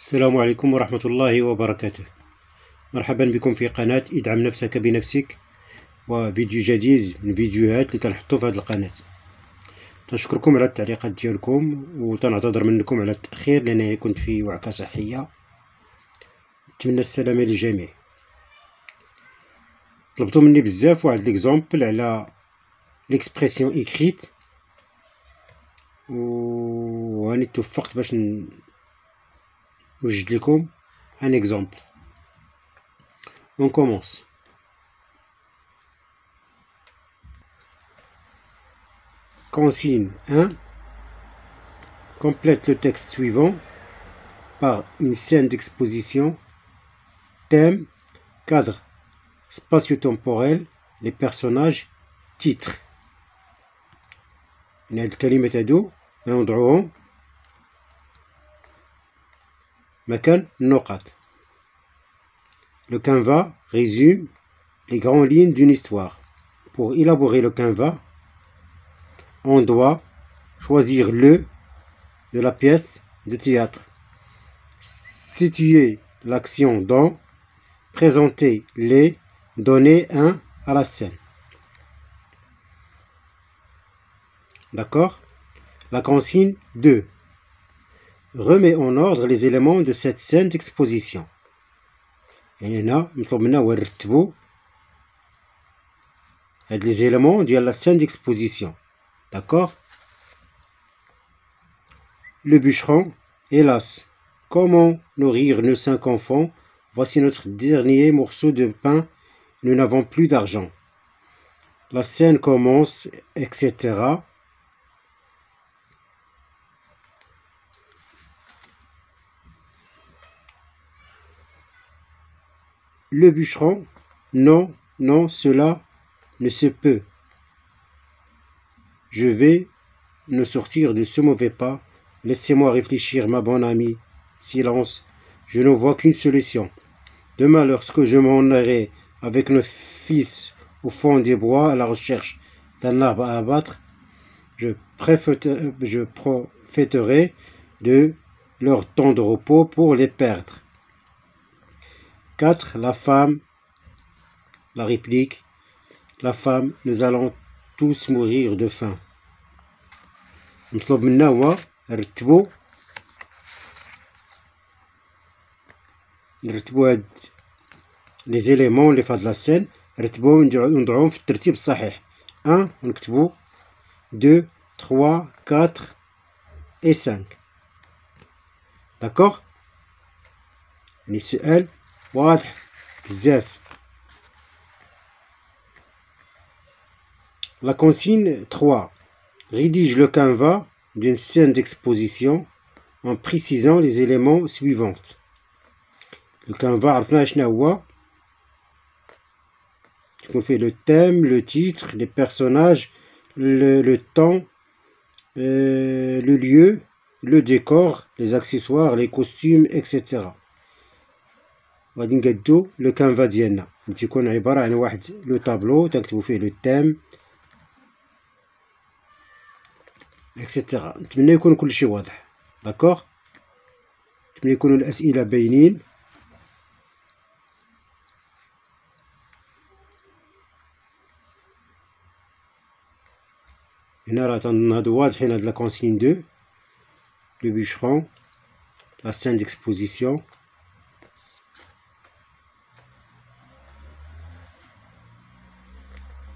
السلام عليكم ورحمة الله وبركاته. مرحبا بكم في قناة ادعم نفسك بنفسك، وفيديو جديد من فيديوهات اللي تنحطو في هذه القناة. تنشكركم على التعليقات ديالكم وتنعتذر منكم على التأخير لأنني كنت في وعكة صحية. نتمنى السلامة للجميع. طلبتو مني بزاف واحد ليكزومبل على ليكسبرسيون ايكريت، وهاني توفقت باش نوجد لكم un exemple. On commence. Consigne 1. Complète le texte suivant par une scène d'exposition, thème, cadre spatio-temporel, les personnages, titre. هاد الكلمات هادو نوضعوهم مكان النقط. Le canevas résume les grandes lignes d'une histoire. Pour élaborer le canevas, on doit choisir le de la pièce de théâtre, situer l'action dans, présenter les, donner un à la scène. D'accord? La consigne 2. Remets en ordre les éléments de cette scène d'exposition. Et هنا مطلوب منا هو نرتبو هاد les éléments ديال la scène d'exposition. D'accord? Le bûcheron, hélas, comment nourrir nos 5 enfants? Voici notre dernier morceau de pain, nous n'avons plus d'argent. La scène commence, etc. Le bûcheron, non, non, cela ne se peut. Je vais nous sortir de ce mauvais pas. Laissez-moi réfléchir, ma bonne amie. Silence, je ne vois qu'une solution. Demain, lorsque je m'en irai avec nos fils au fond des bois à la recherche d'un arbre à abattre, je profiterai de leur temps de repos pour les perdre. 4. La femme, la réplique. La femme, nous allons tous mourir de faim. مطلوب منا هو نرتبو هاد لي زيليمون اللي في هاد لاسين، نرتبوهم ونضعوهم في الترتيب الصحيح. 1 ونكتبو 2 3 4 et 5. داكوغ؟ يعني السؤال واضح بزاف. La consigne 3. Rédige le canevas d'une scène d'exposition en précisant les éléments suivants. Le canevas عرفنا شنو هو، تكون فيه le thème, le titre, les personnages, le temps, le lieu, le décor, les accessoires, les costumes, etc. غادي نقادو لو كانفا ديالنا اللي تيكون عبارة عن واحد لو طابلو تنكتبو فيه لو تيم اكسيتيرا. نتمنى يكون كلشي واضح. داكوغ؟ نتمنى يكونوا الأسئلة باينين. هنا راه تنظن هادو واضحين. هاد لا كونسيغن 2 لو بûcheron, la scène d'exposition.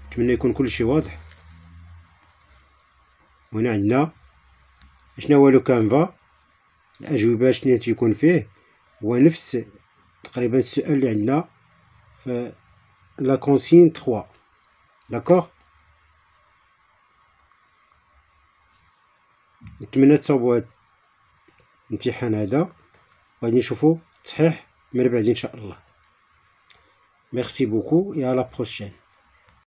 نتمنى يكون كلشي واضح. وهنا عندنا شنو هو لو كانفا، الأجوبة شنو تيكون فيه، هو نفس تقريبا السؤال اللي عندنا في لا كونسيغن 3. داكوغ؟ نتمنى تصاوبوا هاد الامتحان هذا وغادي نشوفو تصحيح من بعد ان شاء الله. ميرسي بوكو et à la prochaine.